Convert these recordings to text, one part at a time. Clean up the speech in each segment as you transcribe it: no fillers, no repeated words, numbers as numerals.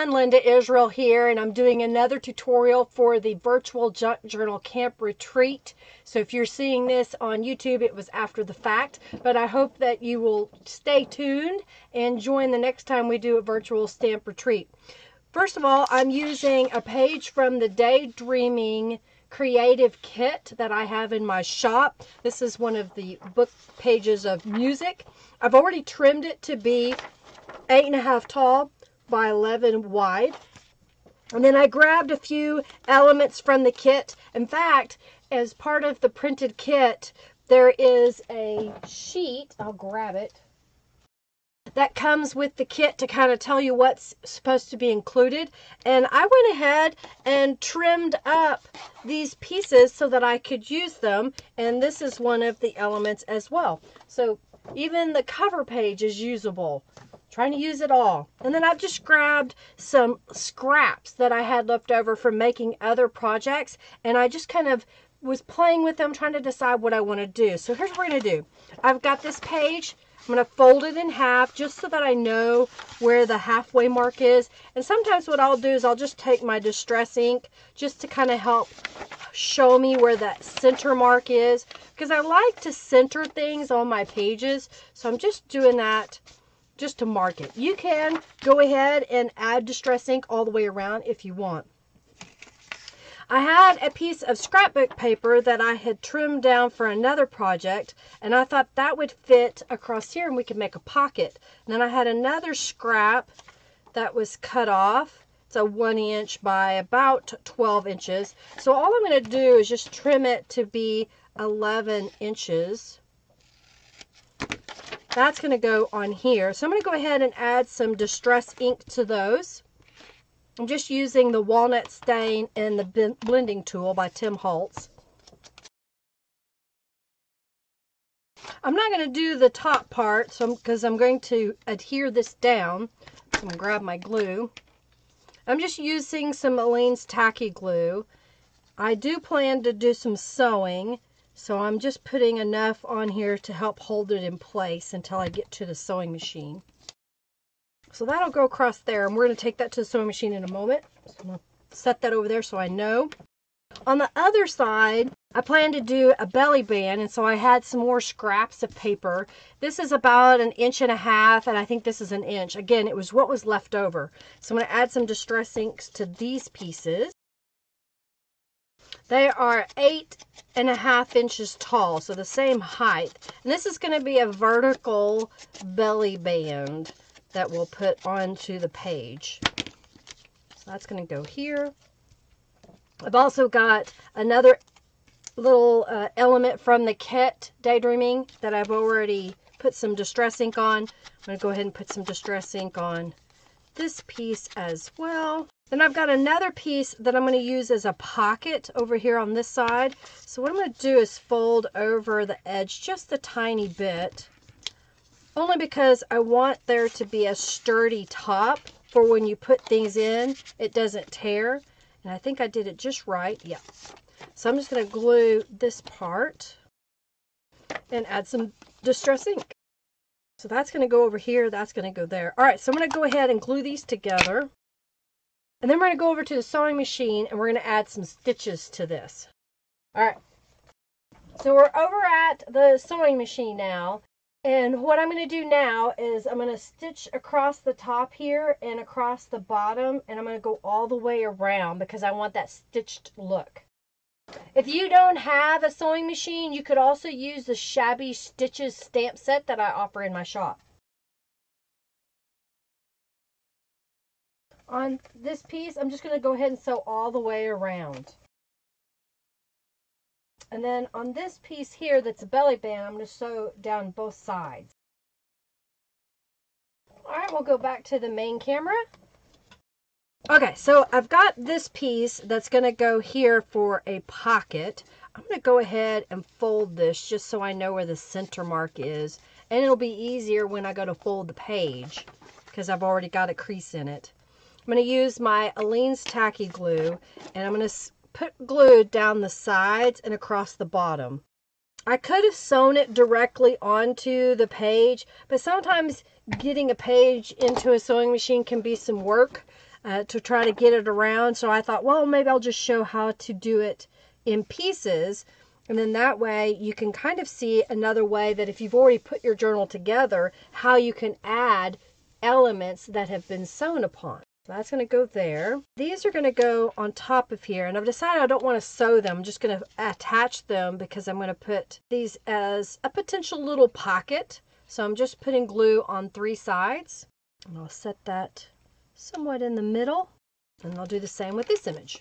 everyone, Linda Israel here, and I'm doing another tutorial for the virtual junk journal camp retreat. So if you're seeing this on YouTube, it was after the fact, but I hope that you will stay tuned and join the next time we do a virtual stamp retreat. First of all, I'm using a page from the Daydreaming Creative Kit that I have in my shop. This is one of the book pages of music. I've already trimmed it to be 8.5 tall by 11 wide. And then I grabbed a few elements from the kit. In fact, as part of the printed kit, there is a sheet, I'll grab it, that comes with the kit to kind of tell you what's supposed to be included. And I went ahead and trimmed up these pieces so that I could use them. And this is one of the elements as well. So even the cover page is usable. Trying to use it all. And then I've just grabbed some scraps that I had left over from making other projects, and I just kind of was playing with them, trying to decide what I want to do. So here's what we're going to do. I've got this page. I'm going to fold it in half just so that I know where the halfway mark is. And sometimes what I'll do is I'll just take my distress ink just to kind of help show me where that center mark is, because I like to center things on my pages. So I'm just doing that just to mark it. You can go ahead and add distress ink all the way around if you want. I had a piece of scrapbook paper that I had trimmed down for another project, and I thought that would fit across here and we could make a pocket. And then I had another scrap that was cut off. It's a 1 inch by about 12 inches. So all I'm going to do is just trim it to be 11 inches. That's going to go on here. So I'm going to go ahead and add some distress ink to those. I'm just using the walnut stain and the blending tool by Tim Holtz. I'm not going to do the top part because I'm going to adhere this down. So I'm going to grab my glue. I'm just using some Aleene's tacky glue. I do plan to do some sewing, so I'm just putting enough on here to help hold it in place until I get to the sewing machine. So that'll go across there, and we're going to take that to the sewing machine in a moment. So I'm going to set that over there so I know. On the other side, I plan to do a belly band, and so I had some more scraps of paper. This is about 1.5 inches, and I think this is 1 inch. Again, it was what was left over. So I'm going to add some distress inks to these pieces. They are 8.5 inches tall, so the same height. And this is going to be a vertical belly band that we'll put onto the page. So that's going to go here. I've also got another little element from the kit, Daydreaming, that I've already put some distress ink on. I'm going to go ahead and put some distress ink on this piece as well. Then I've got another piece that I'm going to use as a pocket over here on this side. So what I'm going to do is fold over the edge just a tiny bit, only because I want there to be a sturdy top for when you put things in, it doesn't tear. And I think I did it just right. Yeah. So I'm just going to glue this part and add some distress ink. So that's going to go over here. That's going to go there. All right, so I'm going to go ahead and glue these together. And then we're going to go over to the sewing machine and we're going to add some stitches to this. All right. So we're over at the sewing machine now. And what I'm going to do now is I'm going to stitch across the top here and across the bottom. And I'm going to go all the way around because I want that stitched look. If you don't have a sewing machine, you could also use the Shabby Stitches stamp set that I offer in my shop. On this piece, I'm just going to go ahead and sew all the way around. And then on this piece here that's a belly band, I'm going to sew down both sides. Alright, we'll go back to the main camera. Okay, so I've got this piece that's going to go here for a pocket. I'm going to go ahead and fold this just so I know where the center mark is. And it'll be easier when I go to fold the page because I've already got a crease in it. I'm going to use my Aleene's tacky glue, and I'm going to put glue down the sides and across the bottom. I could have sewn it directly onto the page, but sometimes getting a page into a sewing machine can be some work. to try to get it around. So I thought, well, maybe I'll just show how to do it in pieces. And then that way you can kind of see another way that if you've already put your journal together, how you can add elements that have been sewn upon. That's going to go there. These are going to go on top of here. And I've decided I don't want to sew them. I'm just going to attach them because I'm going to put these as a potential little pocket. So I'm just putting glue on 3 sides. And I'll set that somewhat in the middle. And I'll do the same with this image.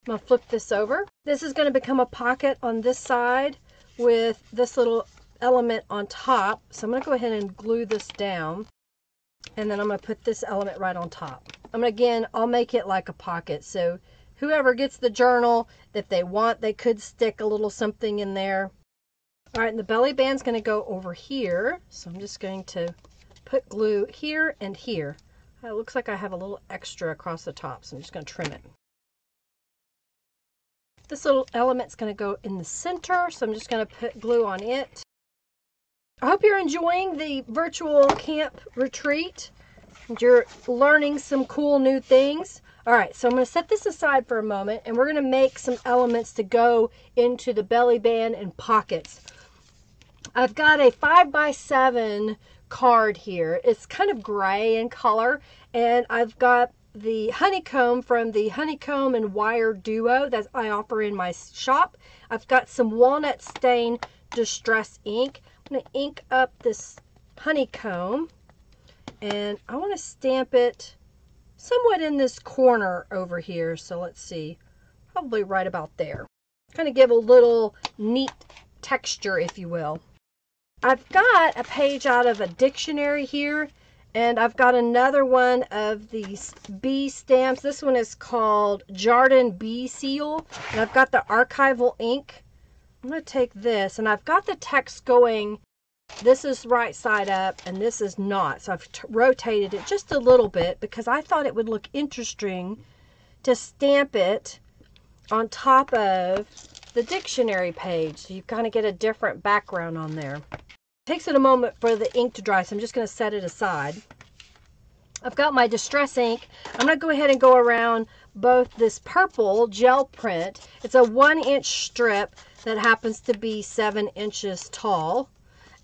I'm going to flip this over. This is going to become a pocket on this side with this little element on top. So I'm going to go ahead and glue this down. And then I'm going to put this element right on top. I'll make it like a pocket. So whoever gets the journal, if they want, they could stick a little something in there. All right, and the belly band's going to go over here. So I'm just going to put glue here and here. It looks like I have a little extra across the top, so I'm just going to trim it. This little element's going to go in the center, so I'm just going to put glue on it. I hope you're enjoying the virtual camp retreat. You're learning some cool new things. All right, so I'm going to set this aside for a moment, and we're going to make some elements to go into the belly band and pockets. I've got a 5x7 card here. It's kind of gray in color, and I've got the honeycomb from the honeycomb and wire duo that I offer in my shop. I've got some walnut stain distress ink. I'm going to ink up this honeycomb, and I want to stamp it somewhat in this corner over here. So let's see, probably right about there. Kind of give a little neat texture, if you will. I've got a page out of a dictionary here, and I've got another one of these bee stamps. This one is called Jardin Bee Seal, and I've got the archival ink. I'm going to take this, and I've got the text going, this is right side up, and this is not. So I've rotated it just a little bit because I thought it would look interesting to stamp it on top of the dictionary page. So you kind of get a different background on there. It takes it a moment for the ink to dry, so I'm just going to set it aside. I've got my distress ink. I'm going to go ahead and go around both this purple gel print. It's a 1-inch strip that happens to be 7 inches tall.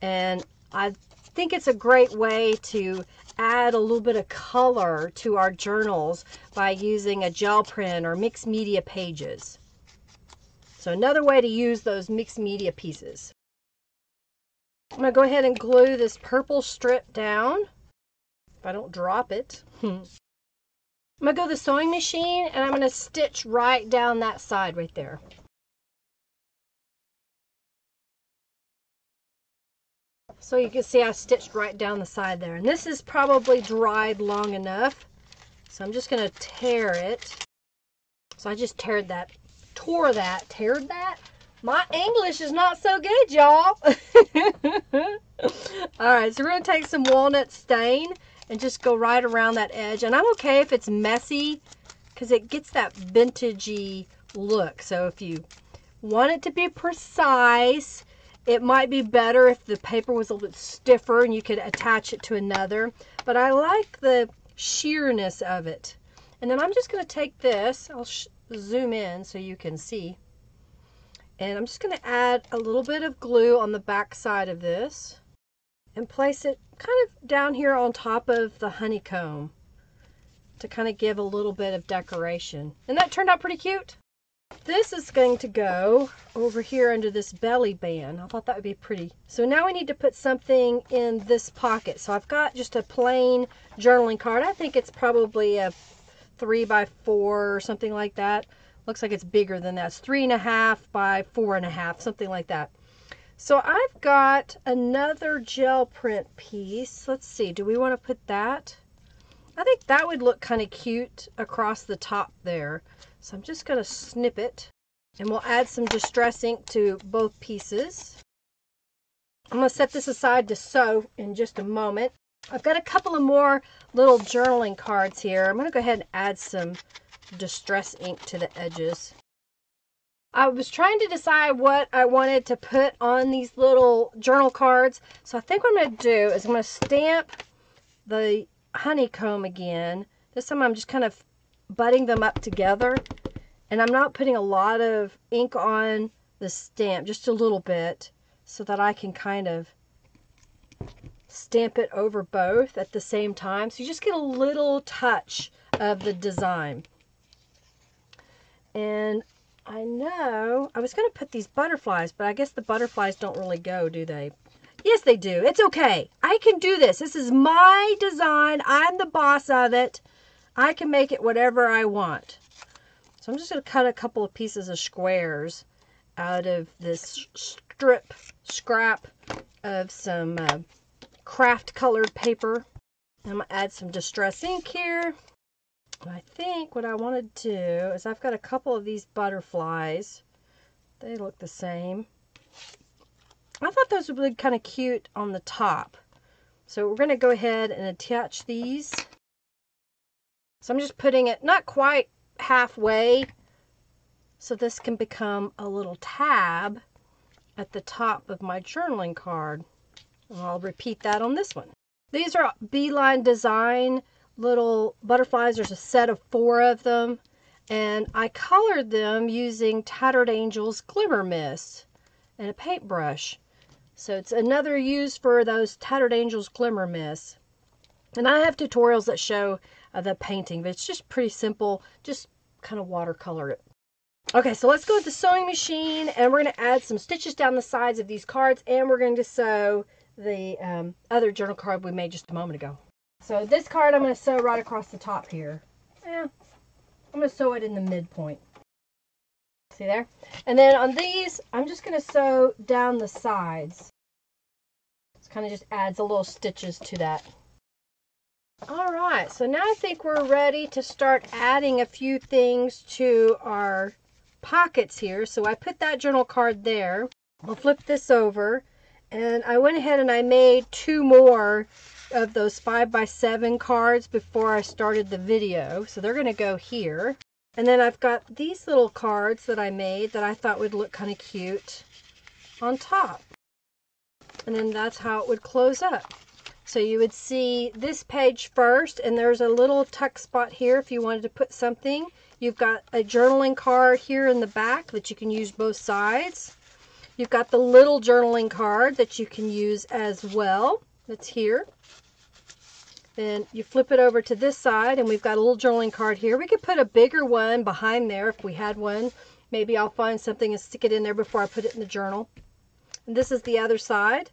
And I think it's a great way to add a little bit of color to our journals by using a gel print or mixed media pages. So another way to use those mixed media pieces. I'm going to go ahead and glue this purple strip down, if I don't drop it. I'm going to go to the sewing machine, and I'm going to stitch right down that side right there. So you can see I stitched right down the side there. And this is probably dried long enough. So I'm just going to tear it. So I just teared that. My English is not so good, y'all. Alright, so we're going to take some walnut stain and just go right around that edge. And I'm okay if it's messy because it gets that vintagey look. So if you want it to be precise, it might be better if the paper was a little bit stiffer and you could attach it to another. But I like the sheerness of it. And then I'm just going to take this. I'll zoom in so you can see. And I'm just going to add a little bit of glue on the back side of this and place it kind of down here on top of the honeycomb to kind of give a little bit of decoration. And that turned out pretty cute. This is going to go over here under this belly band. I thought that would be pretty. So now we need to put something in this pocket. So I've got just a plain journaling card. I think it's probably a 3x4 or something like that. Looks like it's bigger than that. It's 3.5 by 4.5, something like that. So I've got another gel print piece. Let's see, do we want to put that? I think that would look kind of cute across the top there. So I'm just going to snip it, and we'll add some distress ink to both pieces. I'm going to set this aside to sew in just a moment. I've got a couple of more little journaling cards here. I'm going to go ahead and add some distress ink to the edges. I was trying to decide what I wanted to put on these little journal cards. So I think what I'm going to do is I'm going to stamp the honeycomb again This time I'm just kind of butting them up together. And I'm not putting a lot of ink on the stamp, just a little bit, so that I can kind of stamp it over both at the same time. So you just get a little touch of the design. And I know I was going to put these butterflies, but I guess the butterflies don't really go, do they? Yes, they do. It's okay. I can do this. This is my design. I'm the boss of it. I can make it whatever I want. So I'm just going to cut a couple of pieces of squares out of this scrap of some Kraft colored paper. I'm going to add some distress ink here. And I think what I want to do is I've got a couple of these butterflies. They look the same. I thought those would look kind of cute on the top. So we're going to go ahead and attach these. So I'm just putting it not quite halfway, so this can become a little tab at the top of my journaling card. And I'll repeat that on this one. These are Beeline Design little butterflies. There's a set of 4 of them, and I colored them using Tattered Angels Glimmer Mist and a paintbrush. So it's another use for those Tattered Angels Glimmer Mist. And I have tutorials that show the painting, but it's just pretty simple. Just kind of watercolor it. Okay, so let's go with the sewing machine, and we're going to add some stitches down the sides of these cards, and we're going to sew the other journal card we made just a moment ago. So this card I'm going to sew right across the top here. I'm going to sew it in the midpoint. See there? And then on these, I'm just going to sew down the sides. This kind of just adds a little stitches to that. All right, so now I think we're ready to start adding a few things to our pockets here. So I put that journal card there. I'll flip this over, and I went ahead and I made 2 more of those 5x7 cards before I started the video. So they're going to go here. And then I've got these little cards that I made that I thought would look kind of cute on top. And then that's how it would close up. So you would see this page first, and there's a little tuck spot here if you wanted to put something. You've got a journaling card here in the back that you can use both sides. You've got the little journaling card that you can use as well. That's here. Then you flip it over to this side, and we've got a little journaling card here. We could put a bigger one behind there if we had one. Maybe I'll find something and stick it in there before I put it in the journal. And this is the other side.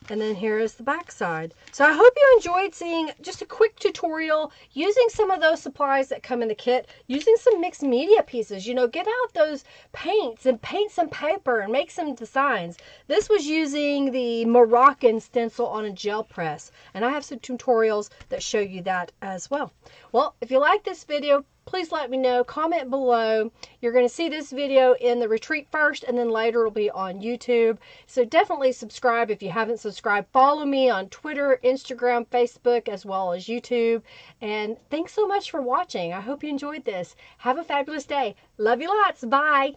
And then here is the back side. So I hope you enjoyed seeing just a quick tutorial using some of those supplies that come in the kit, using some mixed media pieces. You know, get out those paints and paint some paper and make some designs. This was using the Moroccan stencil on a gel press, and I have some tutorials that show you that as well. Well, if you like this video, please let me know. Comment below. You're going to see this video in the retreat first, and then later it'll be on YouTube. So definitely subscribe if you haven't subscribed. Follow me on Twitter, Instagram, Facebook, as well as YouTube. And thanks so much for watching. I hope you enjoyed this. Have a fabulous day. Love you lots. Bye.